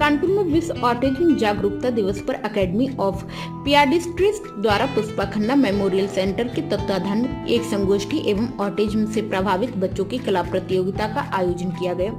कानपुर में विश्व ऑटिज्म जागरूकता दिवस पर एकेडमी ऑफ पियाडिस्ट्रिस्ट द्वारा पुष्पा खन्ना मेमोरियल सेंटर के तत्वाधान में एक संगोष्ठी एवं ऑटिज्म से प्रभावित बच्चों की कला प्रतियोगिता का आयोजन किया गया।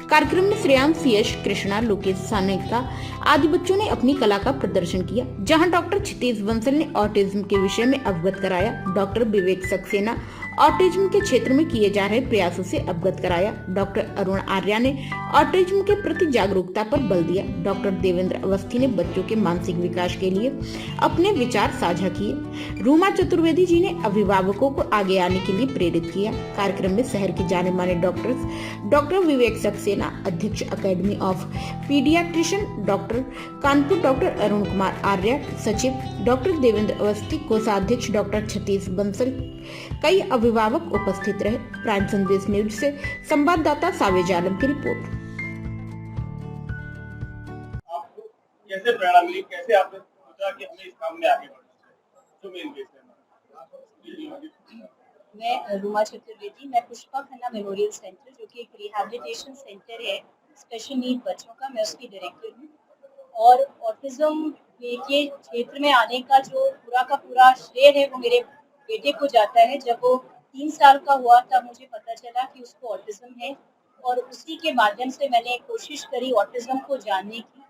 कार्यक्रम में श्रेयांश, यश, कृष्णा, लोकेश, सानिका आदि बच्चों ने अपनी कला का प्रदर्शन किया, जहां डॉक्टर क्षितिज बंसल ने ऑटिज्म के विषय में अवगत कराया, डॉक्टर विवेक सक्सेना ऑटिज्म के क्षेत्र में किए जा रहे प्रयासों से अवगत कराया, डॉक्टर अरुण आर्या ने ऑटिज्म के प्रति जागरूकता पर बल दिया, डॉक्टर देवेंद्र अवस्थी ने बच्चों के मानसिक विकास के लिए अपने विचार साझा किए, रूमा चतुर्वेदी जी ने अभिभावकों को आगे आने के लिए प्रेरित किया। कार्यक्रम में शहर के जाने माने डॉक्टर विवेक सक्सेना, अध्यक्ष academy of paediatrician doctor Kanpur, doctor Arun Kumar Arya, सचिव डॉक्टर देवेंद्र अवस्थी, कोषाध्यक्ष डॉक्टर क्षितिज बंसल, कई अभिभावक उपस्थित रहे। प्राइम संदेश न्यूज से संवाददाता सावेज आलम की रिपोर्ट। आपको कैसे प्रेरणा मिली, कैसे आपने सोचा कि हमें इस काम में आगे बढ़ना चाहिए? जो मेन बेस है। मैं रूमा चतुर्वेदी, मैं पुष्पा खन्ना मेमोरियल सेंटर जो कि एक रिहैबिलिटेशन सेंटर है स्पेशल नीड बच्चों का, मैं उसकी डायरेक्टर हूँ। और ऑटिज्म के क्षेत्र में आने का जो पूरा श्रेय है वो मेरे बेटे को जाता है। जब वो 3 साल का हुआ तब मुझे पता चला कि उसको ऑटिज्म है और उसी के माध्यम से मैंने कोशिश करी ऑटिज्म को जानने की।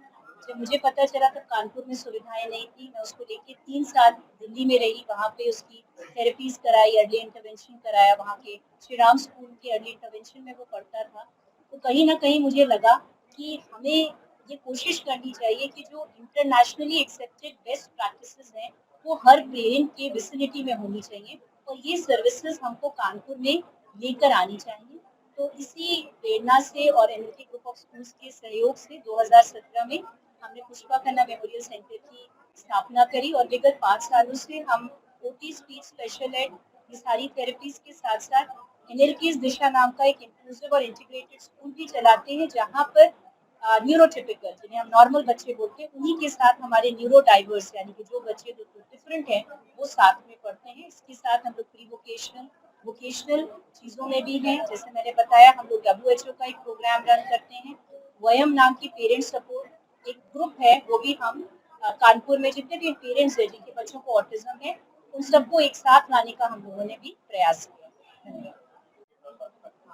जब मुझे पता चला तब कानपुर में सुविधाएं नहीं थी, मैं उसको लेके 3 साल दिल्ली में रही, वहाँ पे उसकी थेरेपीज कराई, अर्ली इंटरवेंशन कराया, वहाँ के श्री राम स्कूल के अर्ली इंटरवेंशन में वो पढ़ता था। तो कहीं ना कहीं मुझे लगा कि हमें ये कोशिश करनी चाहिए कि जो इंटरनेशनली एक्सेप्टेड बेस्ट प्रैक्टिसेस हैं वो हर पेरेंट के विसिनिटी में होनी चाहिए और ये सर्विसेज हमको कानपुर में लेकर आनी चाहिए। तो इसी प्रेरणा से और एनएलटी ग्रुप ऑफ स्कूल्स के सहयोग से 2017 में हमने पुष्पा खन्ना मेमोरियल सेंटर की स्थापना करी और विगत 5 सालों से हम ओटी, स्पीच, स्पेशल एड, ये सारी थेरेपीज के साथ साथ एनएलटी दिशा नाम का एक इंक्लूसिव और इंटीग्रेटेड स्कूल भी चलाते हैं, जहाँ पर न्यूरोटिपिकल, जिन्हें हम नॉर्मल बच्चे बोलते हैं, उन्हीं के साथ हमारे न्यूरो डाइवर्स यानी कि जो बच्चे जो डिफरेंट हैं वो साथ में पढ़ते हैं। इसके साथ हम लोग प्री वोकेशनल चीज़ों में भी हैं। जैसे मैंने बताया, हम लोग WHO का एक प्रोग्राम रन करते हैं, वयम नाम की पेरेंट सपोर्ट एक ग्रुप है, वो भी हम कानपुर में जितने भी पेरेंट्स हैं जिनके बच्चों को ऑटिज्म है उन सबको एक साथ लाने का हम लोगों ने भी प्रयास किया।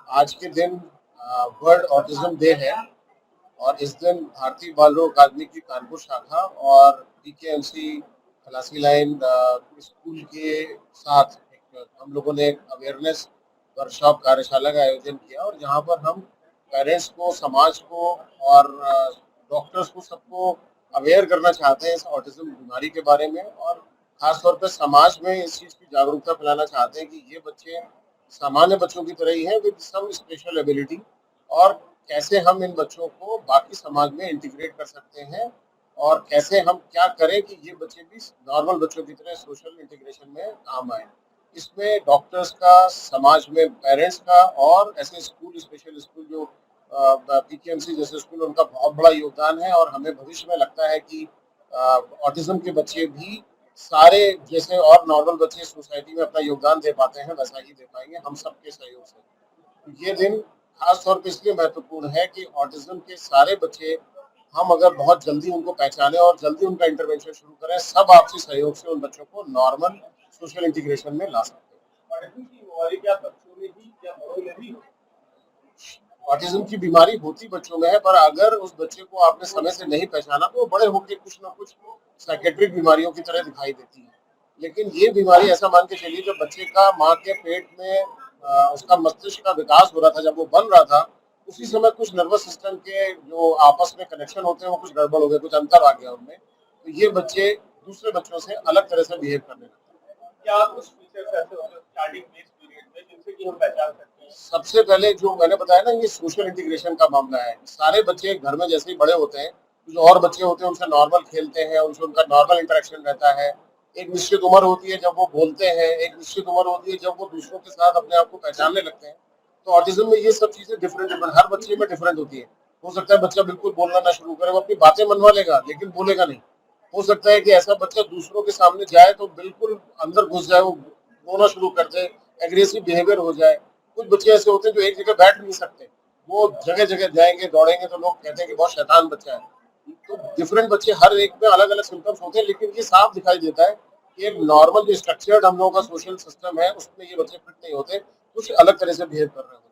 आज के दिन वर्ल्ड ऑटिज्म डे है और इस दिन भारतीय बाल रोग अकादमी की कानपुर शाखा और PKMC खलासी लाइन स्कूल के साथ हम लोगों ने एक अवेयरनेस वर्कशॉप कार्यशाला का आयोजन किया और जहां पर हम पेरेंट्स को, समाज को और डॉक्टर्स को सबको अवेयर करना चाहते हैं इस ऑटिज्म बीमारी के बारे में और खासतौर पर समाज में इस चीज़ की जागरूकता फैलाना चाहते हैं कि ये बच्चे सामान्य बच्चों की तरह ही हैं विद सम स्पेशल एबिलिटी और कैसे हम इन बच्चों को बाकी समाज में इंटीग्रेट कर सकते हैं और कैसे हम क्या करें कि ये बच्चे भी नॉर्मल बच्चों की तरह सोशल इंटीग्रेशन में काम आए। इसमें डॉक्टर्स का, समाज में पेरेंट्स का और ऐसे स्कूल, स्पेशल स्कूल जो PKMC जैसे स्कूल, उनका बहुत बड़ा योगदान है और हमें भविष्य में लगता है कि ऑटिज्म के बच्चे भी सारे जैसे और नॉर्मल बच्चे सोसाइटी में अपना योगदान दे पाते हैं वैसा ही दे पाएंगे हम सबके सहयोग से। तो ये दिन खास तौर पे इसलिए महत्वपूर्ण है कि ऑटिज्म के सारे बच्चे हम अगर बहुत जल्दी उनको पहचाने और जल्दी उनका इंटरवेंशन शुरू करें, सब आपसी सहयोग से उन बच्चों को नॉर्मल सोशल इंटीग्रेशन में ला सकते हैं। ऑटिज्म की बीमारी होती बच्चों में है, पर अगर उस बच्चे को आपने समय से नहीं पहचाना तो वो बड़े होकर कुछ ना कुछ साइकेट्रिक बीमारियों की तरह दिखाई देती है। लेकिन ये बीमारी ऐसा मान के चलिए, जब बच्चे का माँ के पेट में उसका मस्तिष्क का विकास हो रहा था, जब वो बन रहा था, उसी समय कुछ नर्वस सिस्टम के जो आपस में कनेक्शन होते हैं वो कुछ गड़बड़ हो गए, कुछ अंतर आ गया उनमें, तो ये बच्चे दूसरे बच्चों से अलग तरह से बिहेव करने लगते हैं। क्या कुछ फीचर्स ऐसे होते हैं स्टार्टिंग फेज पीरियड में जिनसे कि हम पहचान सकते हैं? सबसे पहले जो मैंने बताया ना, ये सोशल इंटीग्रेशन का मामला है। सारे बच्चे घर में जैसे ही बड़े होते हैं, जो और बच्चे होते हैं उनसे नॉर्मल खेलते हैं, उनसे उनका नॉर्मल इंटरेक्शन रहता है। एक निश्चित उम्र होती है जब वो बोलते हैं, एक निश्चित उम्र होती है जब वो दूसरों के साथ अपने आप को पहचानने लगते हैं। तो ऑटिज्म में ये सब चीजें डिफरेंट हर बच्चे में डिफरेंट होती है। हो सकता है बच्चा बिल्कुल बोलना ना शुरू करे, वो अपनी बातें मनवा लेगा लेकिन बोलेगा नहीं। हो सकता है कि ऐसा बच्चा दूसरों के सामने जाए तो बिल्कुल अंदर घुस जाए, वो रोना शुरू कर दे, एग्रेसिव बिहेवियर हो जाए। कुछ बच्चे ऐसे होते हैं जो एक जगह बैठ नहीं सकते, वो जगह जगह जाएंगे दौड़ेंगे तो लोग कहते हैं कि बहुत शैतान बच्चा है। तो डिफरेंट बच्चे हर एक में अलग अलग सिम्टम्स होते हैं, लेकिन ये साफ दिखाई देता है कि एक नॉर्मल जो स्ट्रक्चर्ड हम लोगों का सोशल सिस्टम है उसमें ये बच्चे फिट नहीं होते, कुछ अलग तरह से बिहेव कर रहे होते हैं।